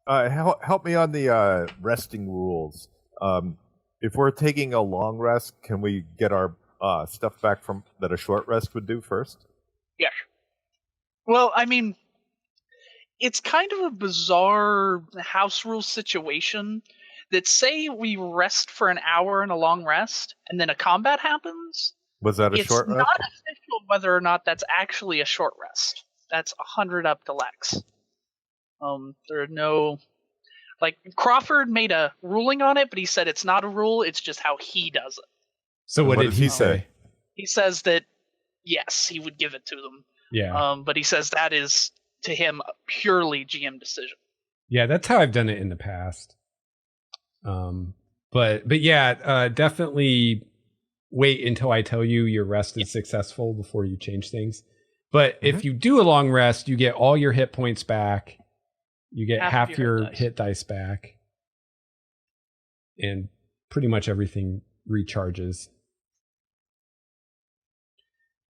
Help me on the resting rules. If we're taking a long rest, can we get our stuff back from that a short rest would do first? Yes. Well, I mean, it's kind of a bizarre house rule situation that say we rest for an hour in a long rest, and then a combat happens. Was that a It's short rest? not official whether or not that's actually a short rest. That's 100 up to Lex. There are no... Like, Crawford made a ruling on it, but he said it's not a rule, it's just how he does it. So what did does he say? He says that, yes, he would give it to them. Yeah. But he says that is, to him, a purely GM decision. Yeah, that's how I've done it in the past. But yeah, definitely wait until I tell you your rest is successful before you change things. But if you do a long rest, you get all your hit points back. You get half your hit dice back. And pretty much everything recharges.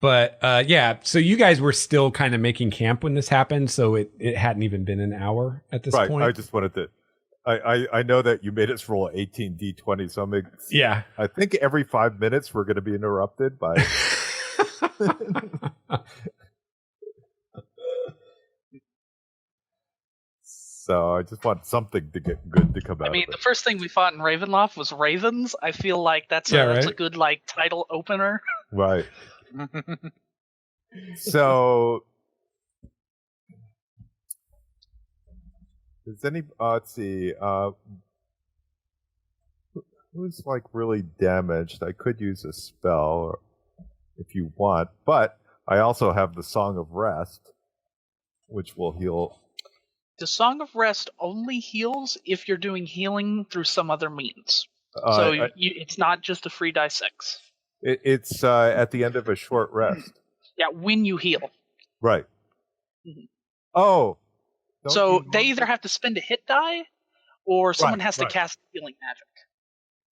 But yeah, so you guys were still kind of making camp when this happened, so it hadn't even been an hour at this point. Right, I just wanted to... I know that you made us roll 18 d20, so yeah. I think every 5 minutes we're going to be interrupted by... So I just want something to get good to come out. I mean, the first thing we fought in Ravenloft was ravens. I feel like that's a good title opener. Right. So, does any? Let's see. Who's really damaged? I could use a spell if you want, but I also have the Song of Rest, which will heal. The Song of Rest only heals if you're doing healing through some other means. It's not just a free die 6. It's at the end of a short rest. Yeah, when you heal. Right. Mm-hmm. Oh. So they either have to spend a hit die, or someone has to cast healing magic.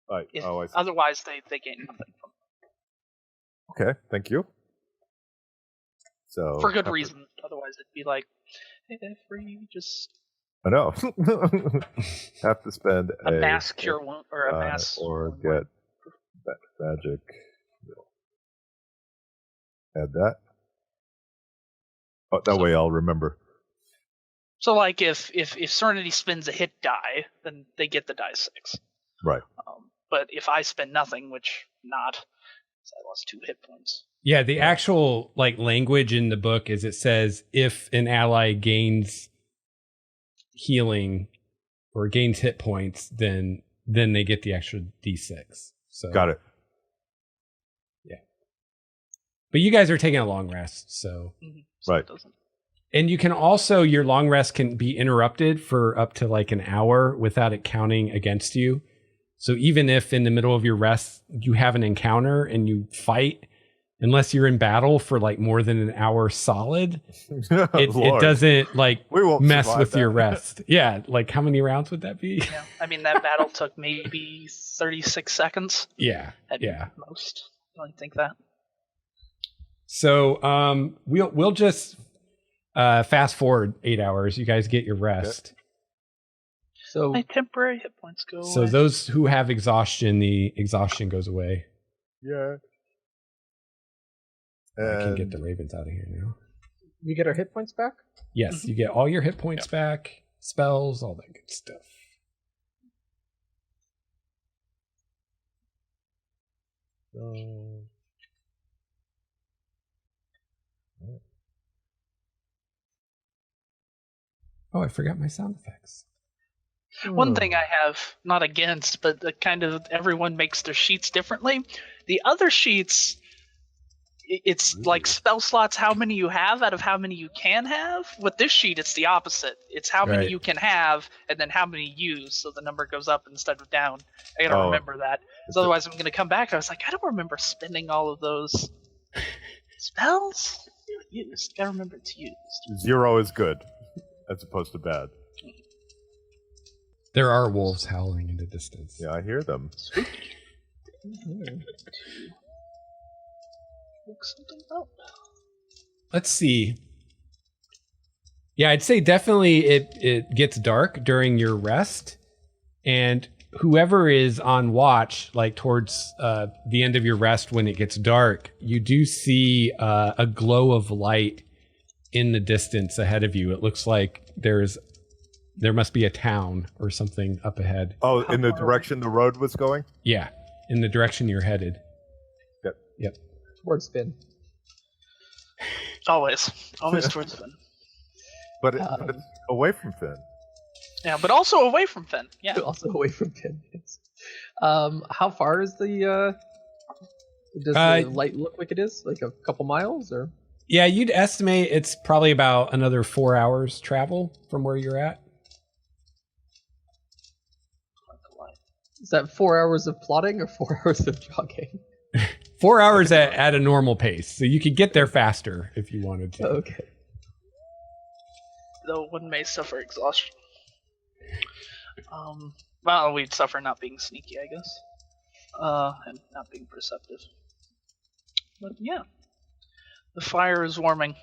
Right. Otherwise, they gain nothing from it. Okay, thank you. So for good reason. Otherwise, it'd be like, hey, free, just... I know. Have to spend a mass cure wound, or a mass... Or get magic. Add that. Oh, that way I'll remember. So, like, if Serenity spends a hit die, then they get the die 6. Right. But if I spend nothing, which not, so I lost 2 hit points. Yeah, the actual language in the book is it says if an ally gains healing or gains hit points, then they get the extra d6. So got it. Yeah. But you guys are taking a long rest, so right. And you can also, your long rest can be interrupted for up to an hour without it counting against you. So even if in the middle of your rest you have an encounter and you fight, unless you're in battle for more than an hour solid, it doesn't mess with your rest. Yeah, how many rounds would that be? Yeah, I mean that battle took maybe 36 seconds. Yeah, at most. I don't think that. So we'll just fast forward 8 hours. You guys get your rest. Okay. So my temporary hit points go away. So those who have exhaustion, the exhaustion goes away. Yeah. I can get the ravens out of here now. We get our hit points back? Yes, you get all your hit points back, spells, all that good stuff. Oh, I forgot my sound effects. One thing I have, not against, but kind of everyone makes their sheets differently. The other sheets, it's like spell slots, how many you have out of how many you can have. With this sheet, it's the opposite. It's how many you can have and then how many you use, so the number goes up instead of down. I gotta remember that. Because otherwise I'm gonna come back, I was like, I don't remember spending all of those spells. Used. Gotta remember it's used. 0 is good, as opposed to bad. There are wolves howling in the distance. Yeah, I hear them. Look something up. Let's see. Yeah, I'd say definitely it gets dark during your rest, and whoever is on watch, like towards the end of your rest when it gets dark, you do see a glow of light in the distance ahead of you. It looks like there must be a town or something up ahead. Oh, in the direction the road was going? Yeah, in the direction you're headed. Yep. Towards Finn. Always towards Finn. But it's away from Finn. Yeah, but also away from Finn. Yeah. Also away from Finn. Yes. How far is the light look like it is? Like a couple miles or? Yeah, you'd estimate it's probably about another 4 hours travel from where you're at. Is that 4 hours of plotting or 4 hours of jogging? 4 hours at a normal pace, so you could get there faster if you wanted to. Okay. Though one may suffer exhaustion. Well, we'd suffer not being sneaky, I guess. And not being perceptive. But yeah. The fire is warming.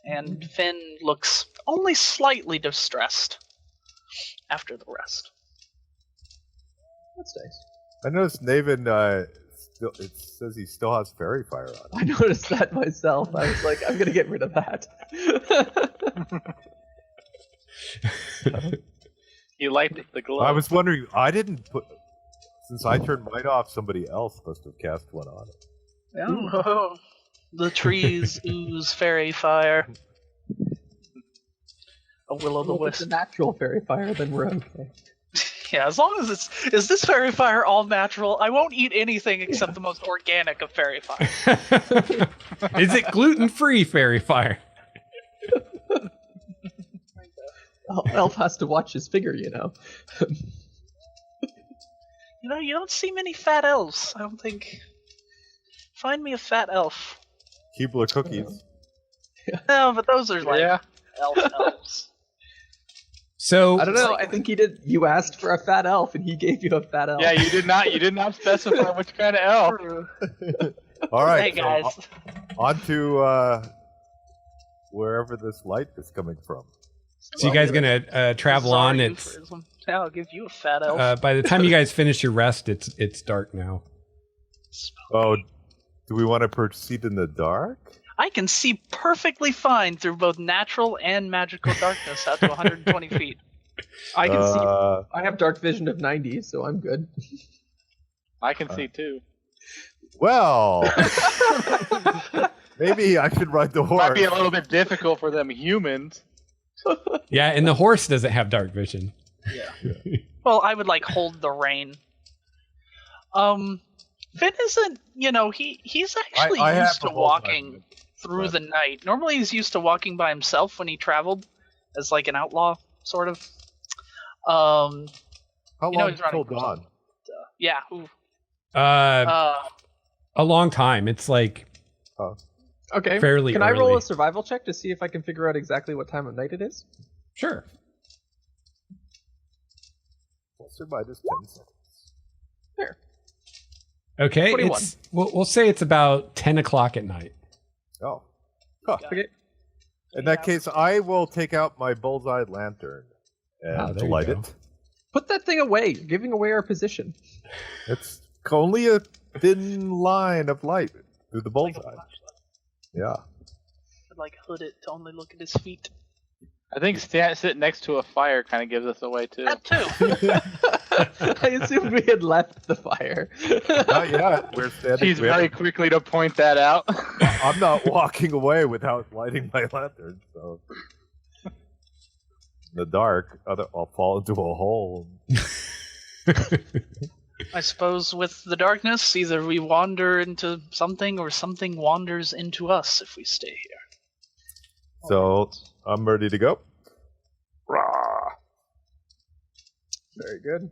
And Finn looks only slightly distressed after the rest. That's nice. I noticed Naevin, it says he still has fairy fire on I noticed that myself. I was like, I'm going to get rid of that. You liked the glow. I was wondering, since I turned mine off, somebody else must have cast one on it. Oh, the trees ooze fairy fire. A will-o'-the-wisp. If it's a natural fairy fire, then we're okay. Yeah, as long as is this fairy fire all natural? I won't eat anything except the most organic of fairy fire. Is it gluten-free fairy fire? Well, Elf has to watch his figure, you know. You don't see many fat elves. I don't think. Find me a fat elf. Keebler cookies. No, but those are like elves. So I don't know. I think he did. You asked for a fat elf, and he gave you a fat elf. Yeah, you did not. You did not specify which kind of elf. All right. Hey guys. On to wherever this light is coming from. So you guys gonna travel on? I'll give you a fat elf. By the time you guys finish your rest, it's dark now. Oh, do we want to proceed in the dark? I can see perfectly fine through both natural and magical darkness out to 120 feet. I can see. I have dark vision of 90, so I'm good. I can see too. Well, maybe I should ride the horse. Might be a little bit difficult for them humans. Yeah, and the horse doesn't have dark vision. Yeah. Well, I would hold the rein. Finn isn't, he's actually used to walking through the night. Normally he's used to walking by himself when he traveled as an outlaw, sort of. How long he's running till dawn? Yeah. A long time. It's Okay. fairly Can I roll early. a survival check to see if I can figure out exactly what time of night it is? Sure. Plus or minus 10 seconds. There. Okay, 21. We'll say it's about 10 o'clock at night. Oh. Huh. Okay. In that case, I will take out my bullseye lantern and there you light go. it. Put that thing away. You're giving away our position. It's only a thin line of light through the bullseye. Yeah. I'd hood it to only look at his feet. I think sitting next to a fire kind of gives us away too. That too. I assumed we had left the fire. Not yet. We're standing. She's very quickly to point that out. I'm not walking away without lighting my lantern. So, in the dark, I'll fall into a hole. I suppose with the darkness, either we wander into something or something wanders into us if we stay here. So I'm ready to go. Rah! Very good.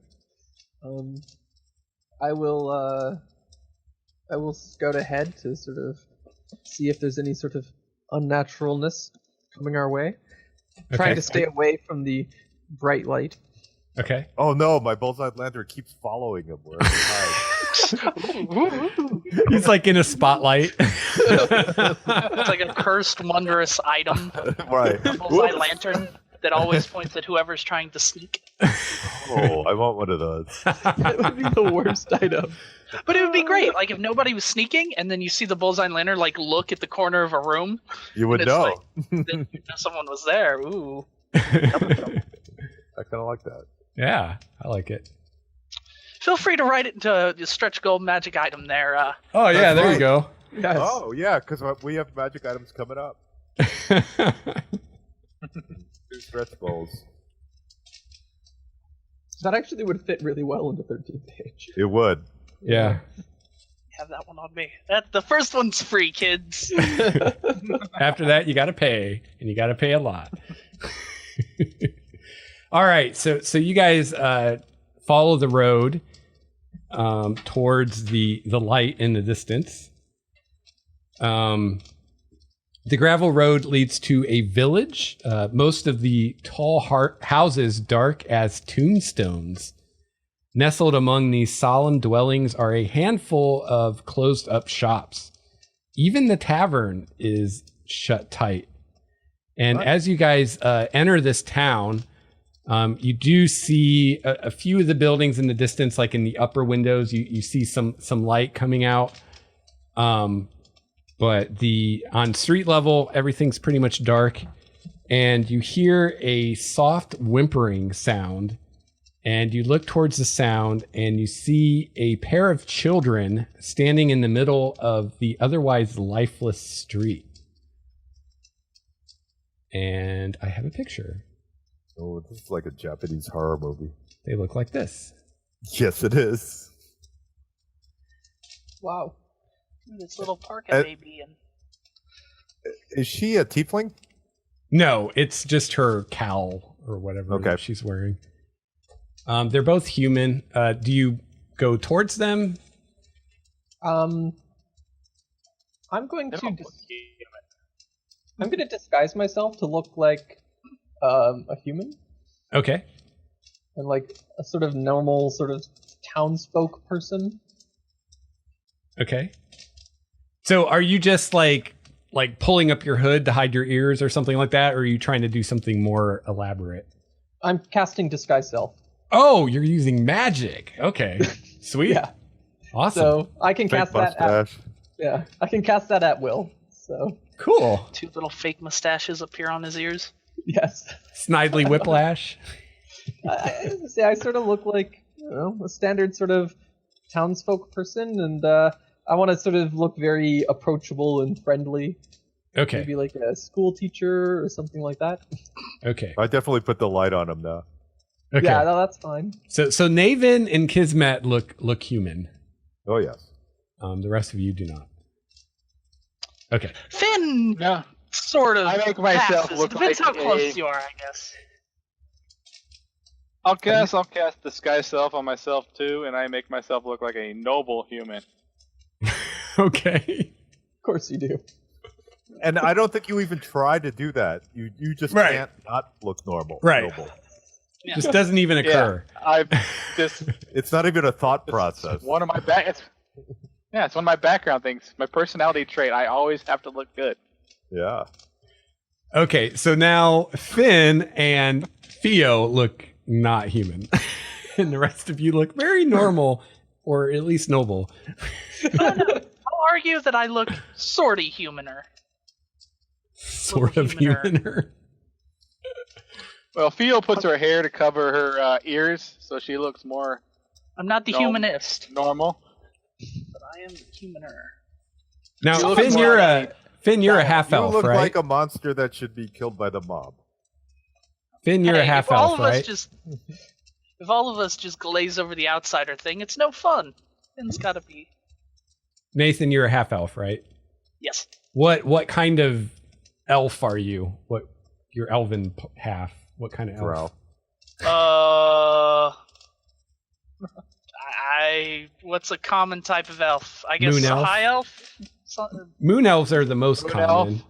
I will scout ahead to sort of see if there's any sort of unnaturalness coming our way. Trying to stay away from the bright light. Okay. Oh no, my bullseye lantern keeps following him wherever he hides. He's like in a spotlight. It's like a cursed, wondrous item. Right. A bullseye lantern that always points at whoever's trying to sneak. Oh, I want one of those. That would be the worst item. But it would be great, like if nobody was sneaking, and then you see the bullseye lantern like look at the corner of a room. You would and it's know. like, then you know someone was there. Ooh. I kind of like that. Yeah, I like it. Feel free to write it into the stretch gold magic item there. Oh yeah, That's there right. you go. Yes. Oh, yeah, because we have magic items coming up. 2 stretch goals. That actually would fit really well into 13th page. It would. Yeah. Have that one on me. The first one's free, kids. After that, you got to pay, and you got to pay a lot. All right, so you guys follow the road towards the light in the distance. The gravel road leads to a village. Most of the tall houses dark as tombstones. Nestled among these solemn dwellings are a handful of closed-up shops. Even the tavern is shut tight. And as you guys enter this town, you do see a few of the buildings in the distance, like in the upper windows. You see some light coming out. But on street level, everything's pretty much dark. And you hear a soft whimpering sound. And you look towards the sound and you see a pair of children standing in the middle of the otherwise lifeless street. And I have a picture. Oh, this is like a Japanese horror movie. They look like this. Yes, it is. Wow. This little parka baby. And Is she a tiefling? No, it's just her cowl or whatever Okay. she's wearing. They're both human. Do you go towards them? I'm going to I'm going to disguise myself to look like a human Okay. and like a sort of normal sort of townsfolk person. Okay. So are you just like pulling up your hood to hide your ears or something like that? Or are you trying to do something more elaborate? I'm casting disguise self. Oh, you're using magic. Okay. Sweet. Yeah. Awesome. So I can Fake cast that at, mustache. yeah, I can cast that at will. So Cool. 2 little fake mustaches appear on his ears. yes. Snidely whiplash. I sort of look like, you know, a standard sort of townsfolk person, and I want to sort of look very approachable and friendly. Okay. Maybe like a school teacher or something like that. Okay. I definitely put the light on him now. Okay. Yeah, no, that's fine. So Naevin and Kismet look human. Oh, yes. The rest of you do not. Okay. Finn No. sort of I make myself passes. look Depends like how close a- you are, I guess. I'll cast disguise self on myself too, and I make myself look like a noble human. Okay. Of course you do. And I don't think you even try to do that. You just Right. can't not look normal. Right. Noble. Yeah. Just doesn't even occur. I just It's not even a thought process. one of my it's one of my background things. My personality trait. I always have to look good. Yeah. Okay, so now Finn and Theo look not human. And the rest of you look very normal, or at least noble. I'll argue that I look sorty humaner. Sort of humaner. humaner. Well, Theo puts her hair to cover her ears, so she looks more I'm not the No. humanist, normal. but I am the humaner. Now, You look Finn, more you're like- a half You elf, look right? like a monster that should be killed by the mob. Finn, you're a Hey, half if all elf, of us right? if all of us just glaze over the outsider thing, it's no fun. Finn's got to be Nathan, you're a half elf, right? yes. What kind of elf are you? What your elven half? What kind of elf? Drow. What's a common type of elf? I guess Moon a elf? high elf. Something. Moon elves are the most Moon common. elf?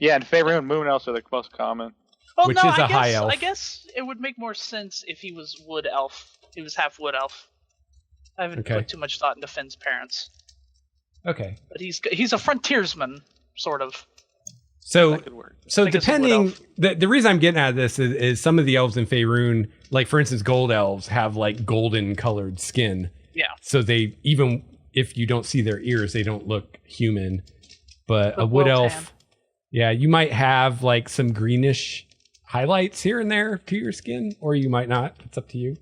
Yeah, and Faerun and Moon Elves are the most common. Well, Which no, is a I guess, high elf. I guess it would make more sense if he was wood elf. He was half wood elf. I haven't put too much thought into Finn's parents. Okay. But he's a frontiersman, sort of. So depending, the reason I'm getting at this is some of the elves in Faerun, like for instance, gold elves have like golden colored skin. Yeah. So they, even if you don't see their ears, they don't look human. But a wood elf, yeah, you might have like some greenish highlights here and there to your skin, or you might not. It's up to you.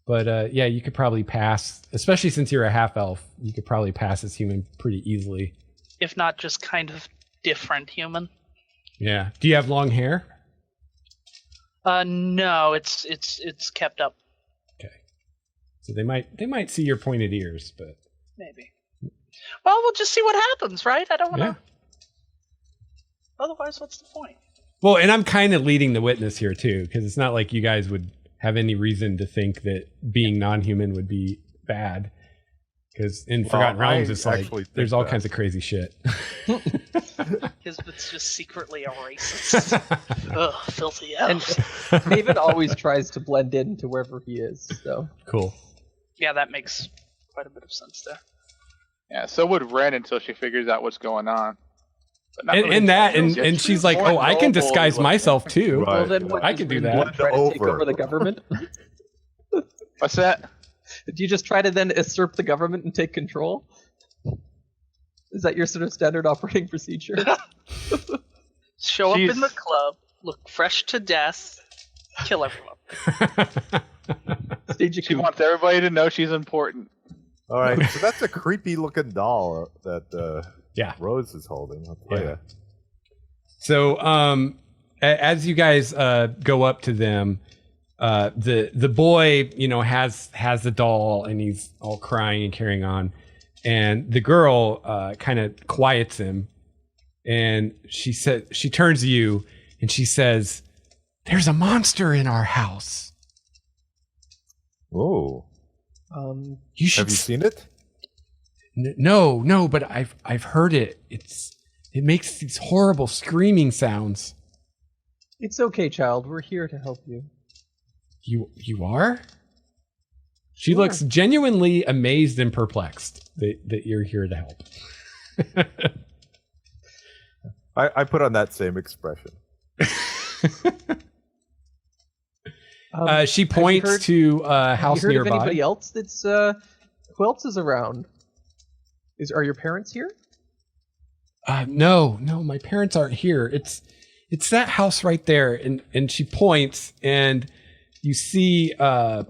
But yeah, you could probably pass, especially since you're a half elf, you could probably pass as human pretty easily. If not just kind of different human. Yeah. Do you have long hair? No, it's kept up. Okay. So they might see your pointed ears, but maybe. Well, we'll just see what happens, right? I don't want to. Yeah. Otherwise, what's the point? Well, and I'm kind of leading the witness here too, because it's not like you guys would have any reason to think that being non-human would be bad. Because in Forgotten Realms, it's like there's all kinds of crazy shit. Kismet's just secretly a racist. Ugh, filthy elf. And Naevin always tries to blend into wherever he is. So cool. Yeah, that makes quite a bit of sense there. Yeah, so would Ren until she figures out what's going on. And she's like, oh, I can disguise myself too. Right. Well, then I can do that. Try to take over the government. What's that? Did you just try to then usurp the government and take control? Is that your sort of standard operating procedure? Show up in the club, look fresh to death, kill everyone. She wants everybody to know she's important. All right, so that's a creepy looking doll that Rose is holding. I'll tell you. So as you guys go up to them, the boy, has the doll and he's all crying and carrying on, and the girl kind of quiets him, and she turns to you and she says, "There's a monster in our house." Oh. Have you seen it? No, but I've heard it. It makes these horrible screaming sounds. It's okay, child. We're here to help you. You are? She looks genuinely amazed and perplexed that you're here to help. I put on that same expression. She points to a house nearby. Have you heard nearby. of anybody else that's who else is around? Are your parents here? No, my parents aren't here. It's that house right there, and she points, and you see a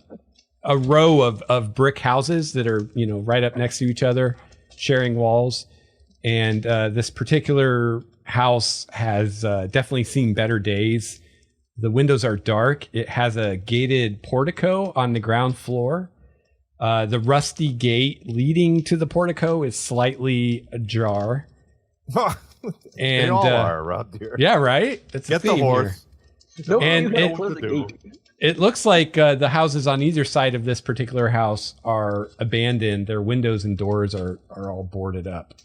row of brick houses that are right up next to each other, sharing walls, and this particular house has definitely seen better days. The windows are dark. It has a gated portico on the ground floor. The rusty gate leading to the portico is slightly ajar. And they all are around here. Yeah, right? That's Get the horse. No, and it looks like the houses on either side of this particular house are abandoned. Their windows and doors are all boarded up.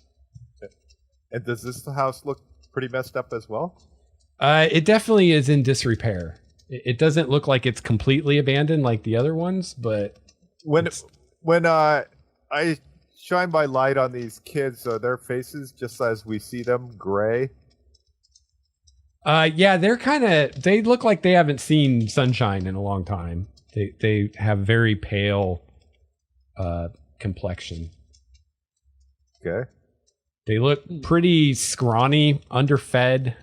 And does this house look pretty messed up as well? It definitely is in disrepair. It doesn't look like it's completely abandoned like the other ones, but when I shine my light on these kids, are their faces, just as we see them, gray? Yeah, they look like they haven't seen sunshine in a long time. They have very pale complexion. Okay. They look pretty scrawny, underfed.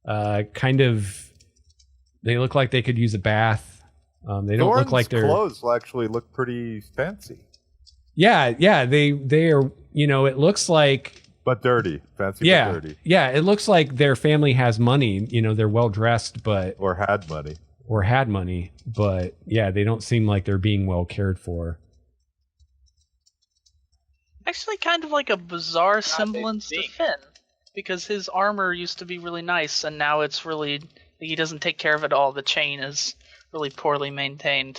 They look like they could use a bath. They don't look like their clothes actually look pretty fancy. Yeah, they are. It looks like, but dirty, fancy, but dirty. Yeah, it looks like their family has money. They're well dressed, but or had money, but yeah, they don't seem like they're being well cared for. Actually, kind of like a bizarre semblance to Finn. Because his armor used to be really nice, and now it's really... He doesn't take care of it all. The chain is really poorly maintained.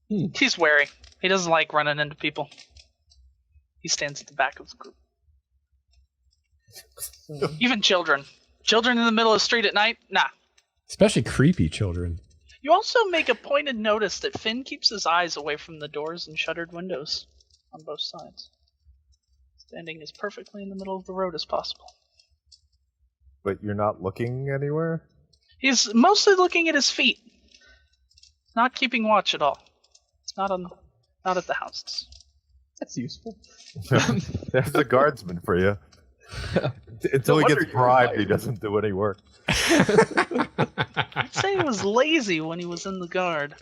He's wary. He doesn't like running into people. He stands at the back of the group. Even children. Children in the middle of the street at night? Nah. Especially creepy children. You also make a pointed notice that Finn keeps his eyes away from the doors and shuttered windows on both sides, standing as perfectly in the middle of the road as possible. But you're not looking anywhere? He's mostly looking at his feet, not keeping watch at all. Not at the houses. That's useful. There's a guardsman for you. Until he gets bribed, he doesn't do any work. I'd say he was lazy when he was in the guard.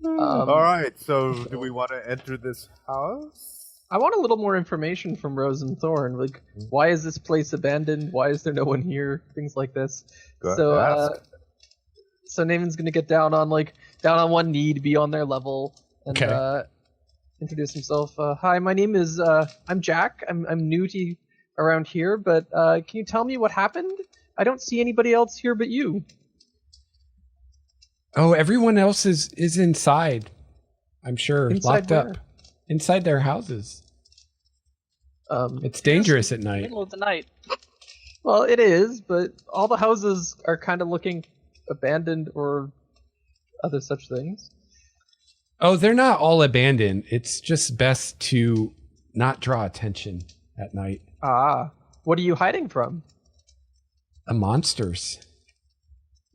All right, so do we want to enter this house? I want a little more information from Rose and Thorn. Like, why is this place abandoned? Why is there no one here? Things like this. So Naevin's gonna get down on one knee to be on their level and introduce himself. Hi, my name is I'm Jack. I'm new to around here, but can you tell me what happened? I don't see anybody else here but you. Oh, everyone else is inside. I'm sure, Inside locked up inside their houses. It's dangerous at night. Middle of the night. Well, it is, but all the houses are kind of looking abandoned or other such things. Oh, they're not all abandoned. It's just best to not draw attention at night. Ah, what are you hiding from? Monsters.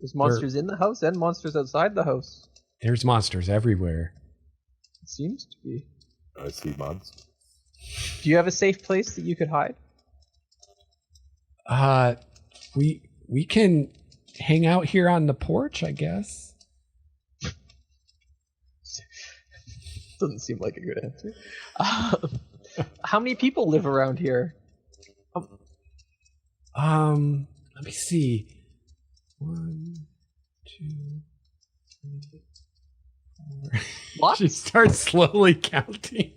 There's monsters in the house and monsters outside the house. There's monsters everywhere. It seems to be. I see monsters. Do you have a safe place that you could hide? We can hang out here on the porch, I guess. Doesn't seem like a good answer. How many people live around here? Let me see. 1, 2, 3, 4. Lots? She starts slowly counting.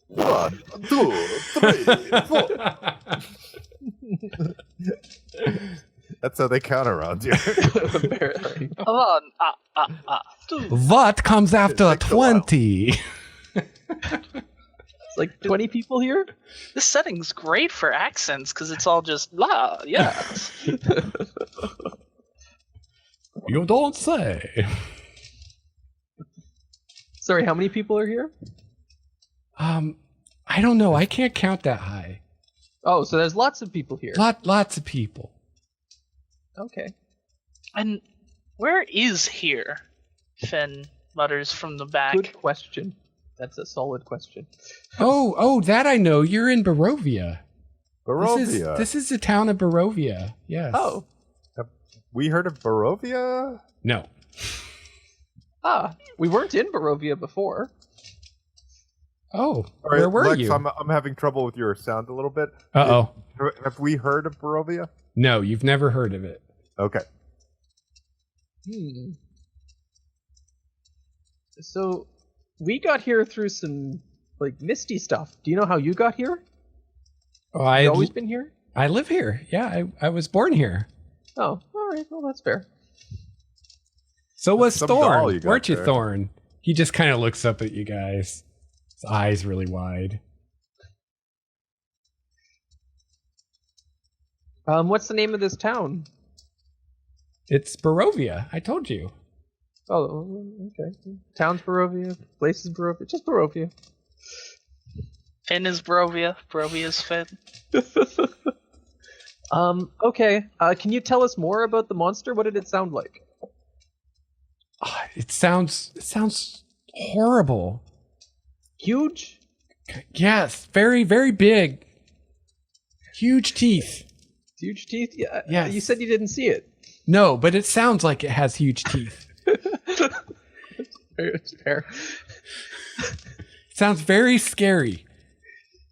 1, 2, 3, 4. That's how they count around here. Apparently. Come on. 2. What comes after It takes a while. 20? It's like 20 people here? This setting's great for accents because it's all just la, yes. You don't say. Sorry, how many people are here? I don't know. I can't count that high. Oh, so there's lots of people here. Lots of people. Okay. And where is here? Finn mutters from the back. Good question. That's a solid question. Oh, that I know. You're in Barovia. Barovia. This is the town of Barovia. Yes. Oh. Have we heard of Barovia? No. We weren't in Barovia before. Oh, All right, where were Lex, you? I'm having trouble with your sound a little bit. Uh-oh. Have we heard of Barovia? No, you've never heard of it. Okay. So, we got here through some, misty stuff. Do you know how you got here? Oh, You always been here? I live here. Yeah, I was born here. Oh, alright. Well, that's fair. So was Some doll Thorn. you got Weren't you, there. Thorn? He just kind of looks up at you guys. His eyes really wide. What's the name of this town? It's Barovia. I told you. Oh, okay. Town's Barovia, place is Barovia, just Barovia. Finn is Barovia. Barovia's Finn. Okay. Can you tell us more about the monster? What did it sound like? It sounds horrible. Huge? Yes, very, very big. Huge teeth. Huge teeth? Yeah. Yes. You said you didn't see it. No, but it sounds like it has huge teeth. It's fair. It sounds very scary.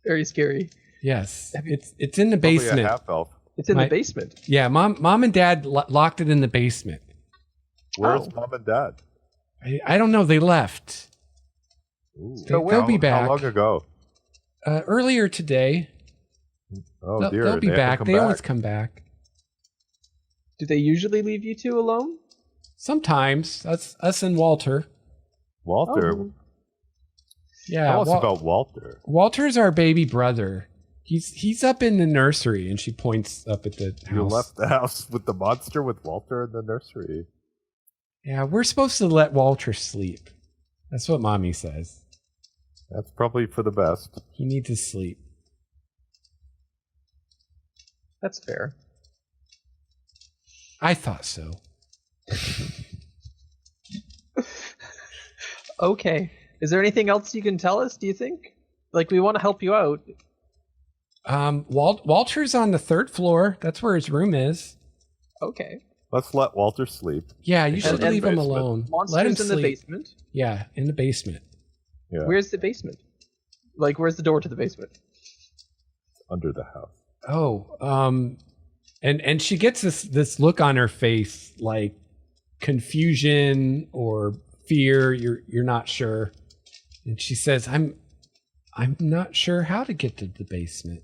Very scary. Yes, it's in the Probably basement. a half elf. It's in the basement. Yeah, mom and dad locked it in the basement. Where's Oh. mom and dad? I don't know. They left. Ooh. They'll be back. How long ago? Earlier today. Oh dear. They'll be they have to back. come They always come back. Do they usually leave you two alone? Sometimes. Us and Walter. Walter. Oh. Yeah. Tell us about Walter. Walter's our baby brother. He's up in the nursery, and she points up at the house. You left the house with the monster with Walter in the nursery. Yeah, we're supposed to let Walter sleep. That's what Mommy says. That's probably for the best. He needs to sleep. That's fair. I thought so. Okay. Is there anything else you can tell us, do you think? Like, we want to help you out. Walter's on the 3rd floor. That's where his room is. Okay. Let's let Walter sleep. Yeah, you should leave him alone. Let him Monsters in sleep. the basement. Yeah, in the basement. Yeah. Where's the basement? Like, where's the door to the basement? Under the house. Oh, and she gets this look on her face, like confusion or fear. You're not sure, and she says, "I'm not sure how to get to the basement.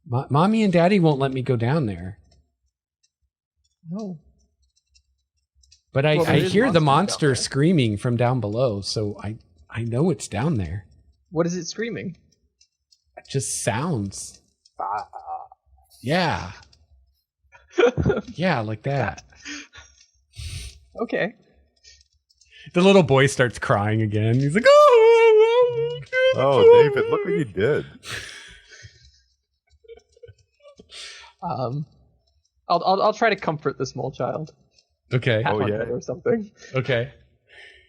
Mommy and Daddy won't let me go down there." No. But I hear the monster monster screaming from down below, so I know it's down there. What is it screaming? It just sounds. Yeah. Yeah, like that. Okay. The little boy starts crying again. He's like, "Oh, Oh, David, look what you did. I'll try to comfort the small child. Okay. Tap Oh, on yeah. it or something. Okay.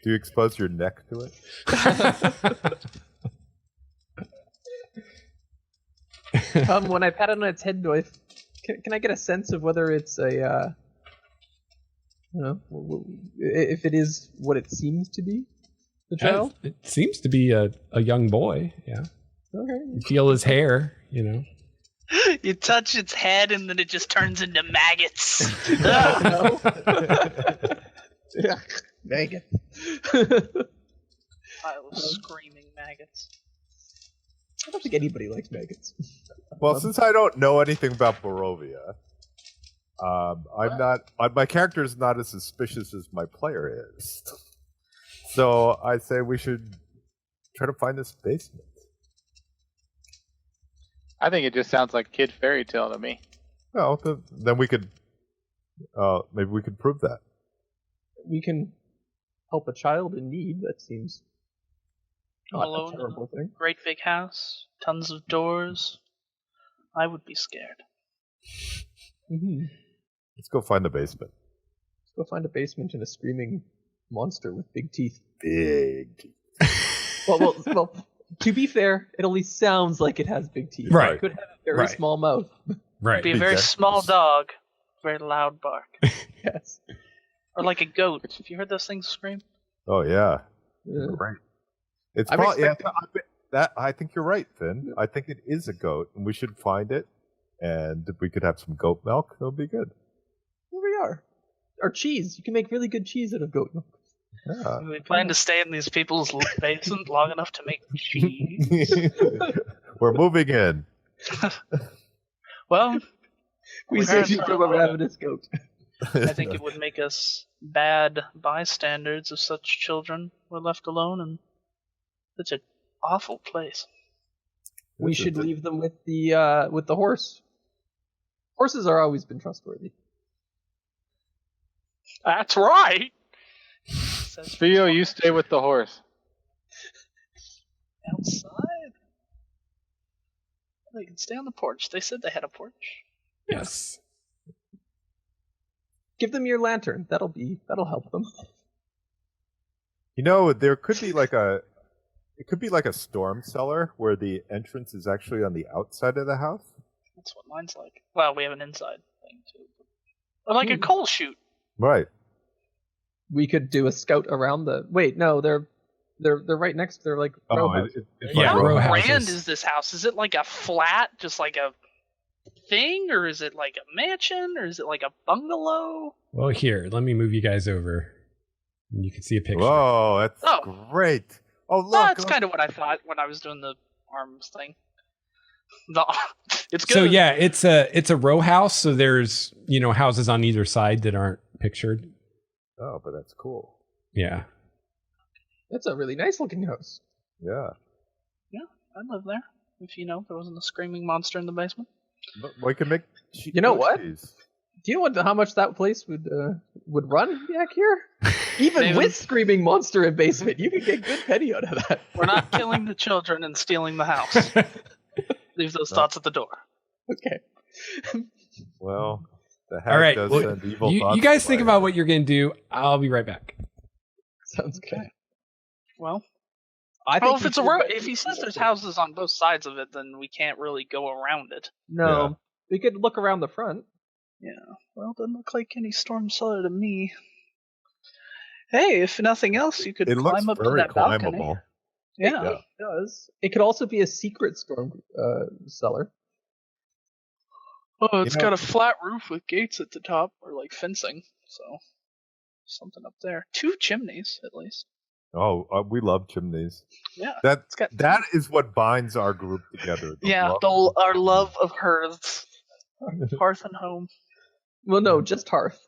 Do you expose your neck to it? When I pat it on its head, can I get a sense of whether it's a, if it is what it seems to be? The child? It seems to be a young boy. Yeah. Okay. You feel his hair, you know. You touch its head and then it just turns into maggots. No. Yeah. Maggot. Pile of screaming maggots. I don't think anybody likes maggots. Well, since I don't know anything about Barovia, I'm not. My character is not as suspicious as my player is. So I say we should try to find this basement. I think it just sounds like kid fairy tale to me. Well, then we could. Maybe we could prove that. We can help a child in need. That seems not Alone a terrible thing. Great big house, tons of doors. I would be scared. Mm-hmm. Let's go find the basement. Let's go find a basement and a screaming monster with big teeth. Big teeth. Well, to be fair, it at least sounds like it has big teeth. Right. It could have a very Right. small mouth. Right. Be a very Exactly. small dog, very loud bark, Yes. or like a goat. Have you heard those things scream? Oh yeah, Yeah. great. It's I'm probably expecting- I think you're right, Finn. I think it is a goat, and we should find it. And if we could have some goat milk, that would be good. Here we are. Or cheese. You can make really good cheese out of goat milk. Yeah. We plan to stay in these people's basement long enough to make cheese. We're moving in. Well, We We've saved heard you from a ravenous goat. I think it would make us bad bystanders if such children were left alone in such an awful place. We should leave them with the horse. Horses are always been trustworthy. That's right. Says Theo, you stay with the horse. outside. They can stay on the porch. They said they had a porch. Yes. Give them your lantern. That'll help them. You know, there could be like a storm cellar where the entrance is actually on the outside of the house. That's what mine's like. Well, we have an inside thing too. Or like a coal chute. Right. We could do a scout around the. Wait, no, they're right next. They're like row houses. It's Yeah, How like row grand houses. is this house? Is it like a flat, just like a thing, or is it like a mansion, or is it like a bungalow? Well, here, let me move you guys over. And you can see a picture. Whoa, that's Oh. great. Oh, look. That's kind of what I thought when I was doing the arms thing. It's good. So yeah, it's a row house. So there's houses on either side that aren't pictured. Oh, but that's cool. Yeah. That's a really nice looking house. Yeah. I live there. if there wasn't a screaming monster in the basement. But we can make. You know what? cheese. Do you know how much that place would run back here? Even Naevin? with screaming monster in basement, you could get good penny out of that. We're not killing the children and stealing the house. Leave those thoughts at the door. Okay. Well, the hag All right. does Well, send evil thoughts. you guys to think my about head. what you're going to do. I'll be right back. Sounds good. Well, I think if it's a road, if he says there's houses on both sides of it, then we can't really go around it. No, we could look around the front. Yeah. Well, doesn't look like any storm cellar to me. Hey, if nothing else, you could It looks climb up to very that balcony. climbable. Yeah. Yeah. It does. It could also be a secret storm cellar. Oh, it's You know- got a flat roof with gates at the top, or like fencing. So something up there. 2 chimneys, at least. Oh, we love chimneys. Yeah. That It's got that is what binds our group together. the yeah, love. our love of hearths, hearth and home. Well, no, just hearth.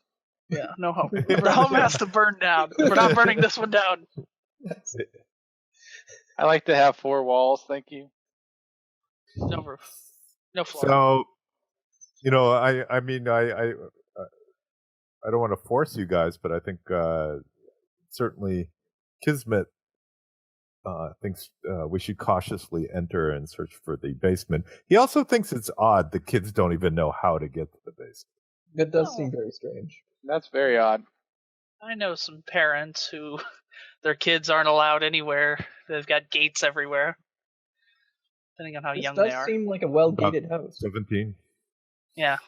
Yeah, no home. The home has to burn down. We're not burning this one down. I like to have 4 walls, thank you. No roof, no floor. So, I mean, I don't want to force you guys, but I think certainly Kismet thinks we should cautiously enter and search for the basement. He also thinks it's odd the kids don't even know how to get to the basement. That does No. seem very strange. That's very odd. I know some parents who their kids aren't allowed anywhere. They've got gates everywhere. Depending on how This young does they are. seem like a well-gated house. 17. Yeah.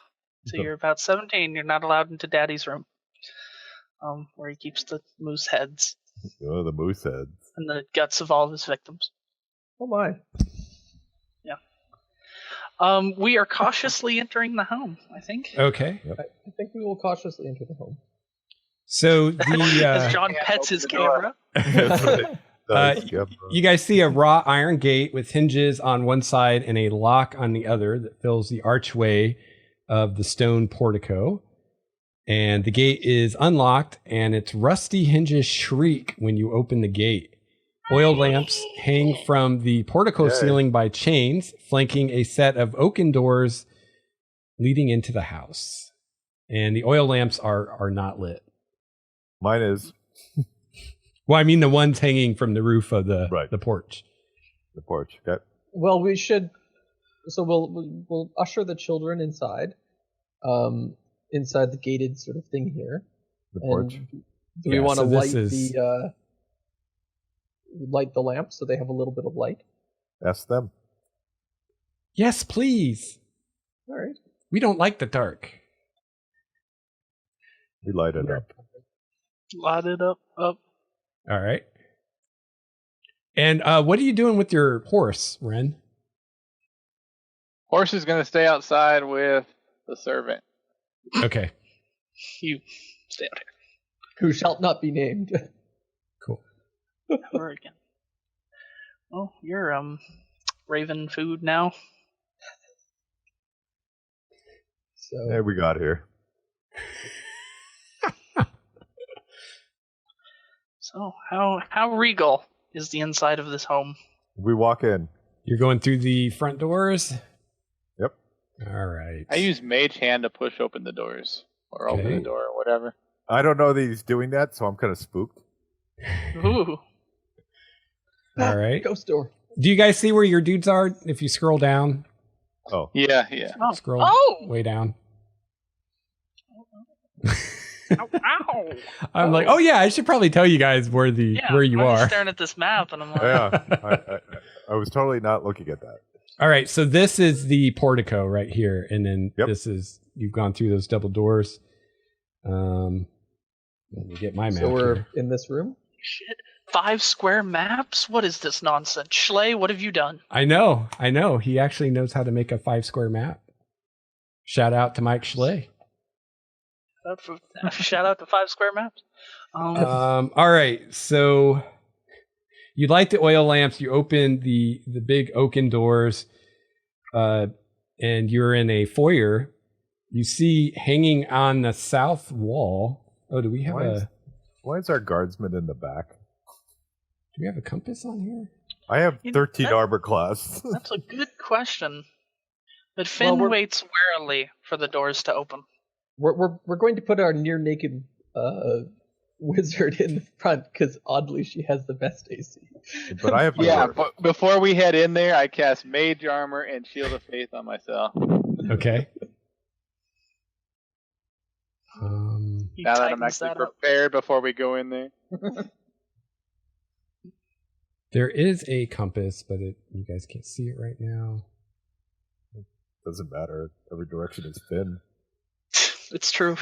So you're about 17. You're not allowed into Daddy's room, where he keeps the moose heads Oh, the moose heads. and the guts of all of his victims. Oh my. We are cautiously entering the home, I think. Okay. I think we will cautiously enter the home. So the As John pets his camera. That's what it does. Yep. you guys see a wrought iron gate with hinges on one side and a lock on the other that fills the archway of the stone portico. And the gate is unlocked, and its rusty hinges shriek when you open the gate. Oil lamps hang from the portico Yay. ceiling by chains, flanking a set of oaken doors leading into the house. And the oil lamps are not lit. Mine is Well, I mean the ones hanging from the roof of the Right. porch. the porch. Okay. Well, we should. So we'll usher the children inside, inside the gated sort of thing here. The And porch. Do we Yeah, want to so this light is- light the lamp so they have a little bit of light? Ask them. Yes, please. All right. We don't like the dark. We light it up. Light it up. All right. And what are you doing with your horse, Ren? Horse is going to stay outside with the servant. Okay, You stay out Who shall not be named. cool. here. Never again. Oh, you're raven food now. So Hey, we got here. So how regal is the inside of this home? We walk in. You're going through the front doors? Yep. All right. I use Mage Hand to push open the doors. Or open Okay. the door or whatever. I don't know that he's doing that, so I'm kind of spooked. Ooh. All right. ghost door. Do you guys see where your dudes are? If you scroll down, Oh, Yeah, yeah. Oh. scroll Oh! way down. Ow, ow. I'm like, oh yeah, I should probably tell you guys where Yeah, where you I'm just are. staring at this map, and I'm like, yeah. I was totally not looking at that. All right, so this is the portico right here, and then Yep. this is you've gone through those double doors. Let me get my map. So we're here. in this room. shit. 5 square maps? What is this nonsense? Schley, what have you done? I know. He actually knows how to make a 5 square map. Shout out to Mike Schley. Shout out to 5 square maps. All right, so you light the oil lamps. You open the big oaken doors, and you're in a foyer. You see hanging on the south wall. Oh, do we have Why is- a Why is our guardsman in the back? compass on here? I have 13 armor class. That's a good question. But Finn waits warily for the doors to open. We're going to put our near naked wizard in the front because oddly she has the best AC. But I have but before we head in there, I cast Mage Armor and Shield of Faith on myself. Okay. Now that I'm actually prepared before we go in there. There is a compass, but you guys can't see it right now. Doesn't matter. Every direction is Finn. It's true.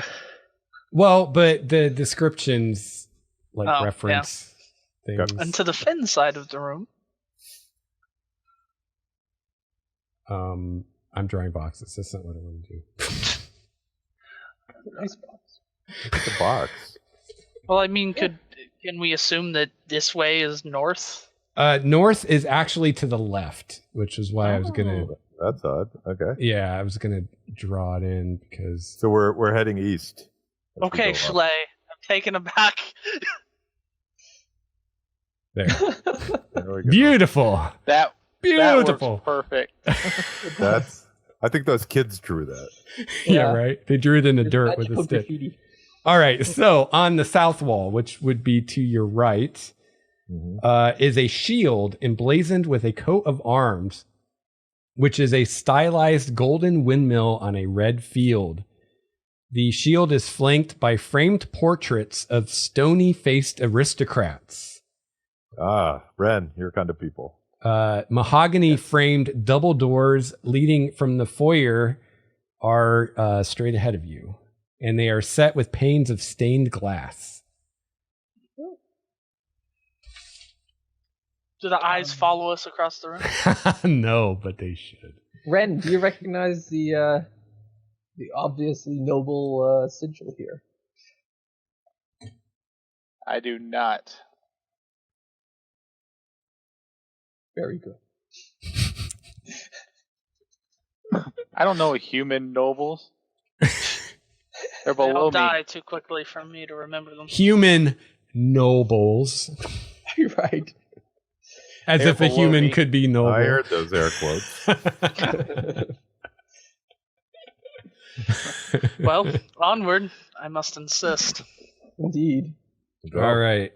Well, but the descriptions reference things. And to the Finn side of the room. I'm drawing boxes. That's not what I want to do. Nice box. Look at the box. Well, I mean, can we assume that this way is north? North is actually to the left, which is why I was gonna. That's odd. Okay. Yeah, I was gonna draw it in because. So we're heading east. Okay, Schley, I'm taking him back. There we go. Beautiful. That Beautiful. works perfect. I think those kids drew that. Yeah, right. They drew it in the dirt with a stick. Graffiti. All right. So on the south wall, which would be to your right, is a shield emblazoned with a coat of arms, which is a stylized golden windmill on a red field. The shield is flanked by framed portraits of stony-faced aristocrats. Ah, Ren, your kind of people. Mahogany framed double doors leading from the foyer are straight ahead of you, and they are set with panes of stained glass. Do the eyes follow us across the room? No, but they should. Ren, do you recognize the obviously noble sigil here? I do not. Very good. I don't know human nobles. They're They below don't me. die too quickly for me to remember them. Human nobles. You're right. As They're if a below human me. could be noble. I heard those air quotes. Well, onward, I must insist. Indeed. All right.